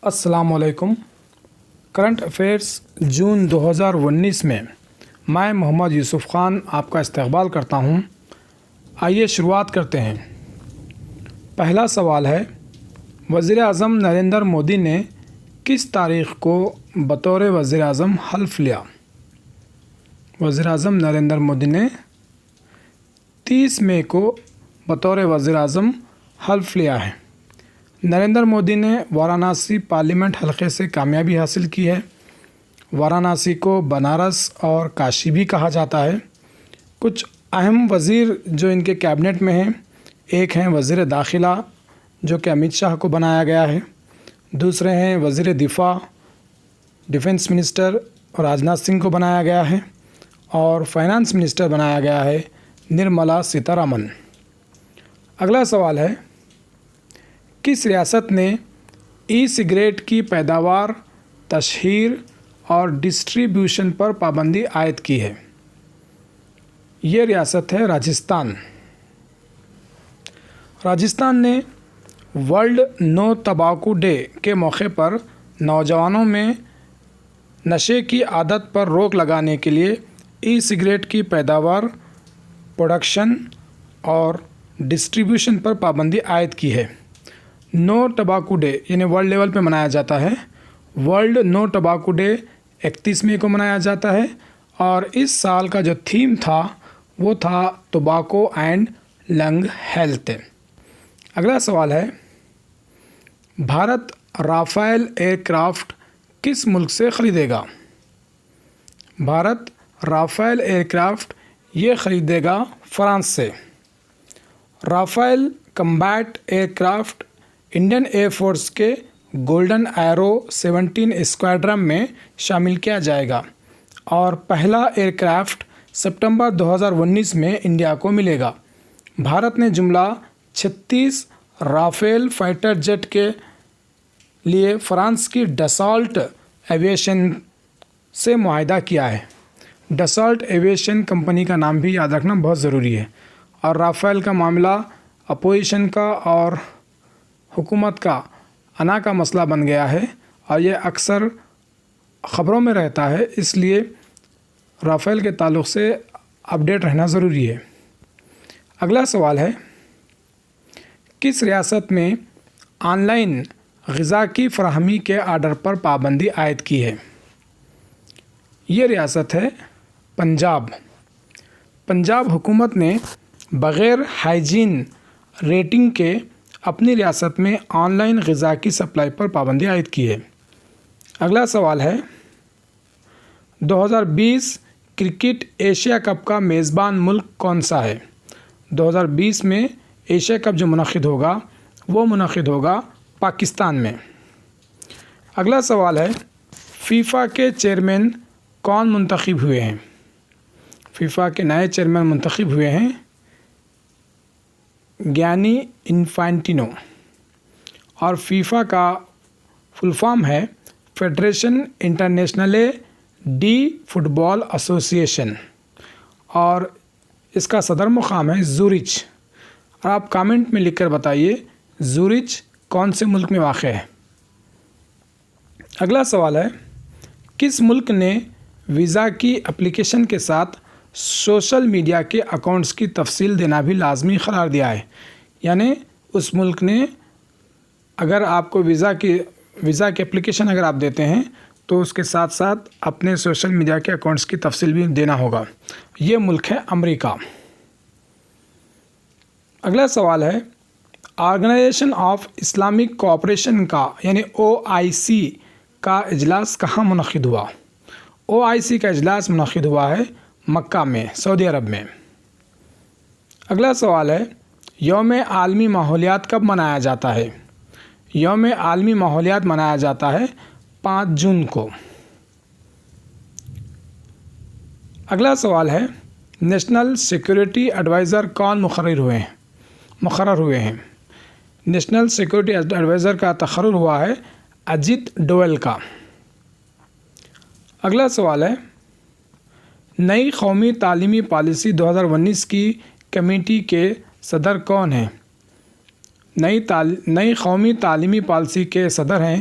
السلام علیکم۔ Current affairs جون 2019 میں میں محمد یوسف خان آپ کا استقبال کرتا ہوں۔ آئیے شروعات کرتے ہیں۔ پہلا سوال ہے، وزیر اعظم نریندر مودی نے کس تاریخ کو بطور وزیر اعظم حلف لیا؟ وزیر اعظم نریندر مودی نے 30 مئی کو بطور وزیر اعظم حلف لیا ہے۔ نریندر مودی نے وارانسی پارلیمنٹ حلقے سے کامیابی حاصل کی ہے۔ وارانسی کو بنارس اور کاشی بھی کہا جاتا ہے۔ کچھ اہم وزیر جو ان کے کیبنٹ میں ہیں، ایک ہیں وزیر داخلہ جو کہ امت شاہ کو بنایا گیا ہے، دوسرے ہیں وزیر دفاع ڈیفنس منسٹر راجناتھ سنگھ کو بنایا گیا ہے، اور فائنانس منسٹر بنایا گیا ہے نرملا سیتارمن۔ اگلا سوال ہے، کس ریاست نے ای سگریٹ کی پیداوار، تشہیر اور ڈسٹریبیوشن پر پابندی عائد کی ہے؟ یہ ریاست ہے راجستھان۔ راجستھان نے ورلڈ نو ٹباکو ڈے کے موقع پر نوجوانوں میں نشے کی عادت پر روک لگانے کے لیے ای سگریٹ کی پیداوار، پروڈکشن اور ڈسٹریبیوشن پر پابندی عائد کی ہے۔ نو ٹباکو ڈے یعنی ورلڈ لیول پہ منایا جاتا ہے۔ ورلڈ نو ٹباکو ڈے 31 مئی کو منایا جاتا ہے، اور اس سال کا جو تھیم تھا وہ تھا ٹوباکو اینڈ لنگ ہیلتھ۔ اگلا سوال ہے، بھارت رافیل ایئر کرافٹ کس ملک سے خریدے گا؟ بھارت رافیل ایئر کرافٹ یہ خریدے گا فرانس سے۔ Rafale combat aircraft Indian air force کے گولڈن ایرو 17 اسکواڈرن میں شامل کیا جائے گا، اور پہلا ایئر کرافٹ ستمبر 2019 میں انڈیا کو ملے گا۔ بھارت نے جملہ 36 رافیل فائٹر جیٹ کے لیے فرانس کی ڈسالٹ ایویشن سے معاہدہ کیا ہے۔ ڈسالٹ ایویشن کمپنی کا نام بھی یاد رکھنا بہت ضروری ہے، اور رافیل کا معاملہ اپوزیشن کا اور حکومت کا انا کا مسئلہ بن گیا ہے، اور یہ اکثر خبروں میں رہتا ہے، اس لیے رافیل کے تعلق سے اپڈیٹ رہنا ضروری ہے۔ اگلا سوال ہے، کس ریاست میں آن لائن غذا کی فراہمی کے آرڈر پر پابندی عائد کی ہے؟ یہ ریاست ہے پنجاب۔ پنجاب حکومت نے بغیر ہائیجین ریٹنگ کے اپنی ریاست میں آن لائن غذا کی سپلائی پر پابندی عائد کی ہے۔ اگلا سوال ہے، 2020 کرکٹ ایشیا کپ کا میزبان ملک کون سا ہے؟ 2020 میں ایشیا کپ جو منعقد ہوگا وہ منعقد ہوگا پاکستان میں۔ اگلا سوال ہے، فیفا کے چیئرمین کون منتخب ہوئے ہیں؟ فیفا کے نئے چیئرمین منتخب ہوئے ہیں گیانی انفانٹینو، اور فیفا کا فل فارم ہے فیڈریشن انٹرنیشنلے ڈی فٹ بال ایسوسی ایشن، اور اس کا صدر مقام ہے زورچ۔ اور آپ کامنٹ میں لکھ کر بتائیے زورچ کون سے ملک میں واقع ہے۔ اگلا سوال ہے، کس ملک نے ویزا کی اپلیکیشن کے ساتھ سوشل میڈیا کے اکاؤنٹس کی تفصیل دینا بھی لازمی قرار دیا ہے؟ یعنی اس ملک نے اگر آپ کو ویزا کی اپلیکیشن اگر آپ دیتے ہیں تو اس کے ساتھ ساتھ اپنے سوشل میڈیا کے اکاؤنٹس کی تفصیل بھی دینا ہوگا۔ یہ ملک ہے امریکہ۔ اگلا سوال ہے، آرگنائزیشن آف اسلامک کوآپریشن کا یعنی OIC کا اجلاس کہاں منعقد ہوا؟ OIC کا اجلاس منعقد ہوا ہے مکہ میں، سعودی عرب میں۔ اگلا سوال ہے، یوم عالمی ماحولیات کب منایا جاتا ہے؟ یوم عالمی ماحولیات منایا جاتا ہے 5 جون کو۔ اگلا سوال ہے، نیشنل سیکورٹی ایڈوائزر کون مقرر ہوئے ہیں؟ نیشنل سیکورٹی ایڈوائزر کا تقرر ہوا ہے اجیت ڈووال کا۔ اگلا سوال ہے، نئی قومی تعلیمی پالیسی 2019 کی کمیٹی کے صدر کون ہیں؟ نئی قومی تعلیمی پالیسی کے صدر ہیں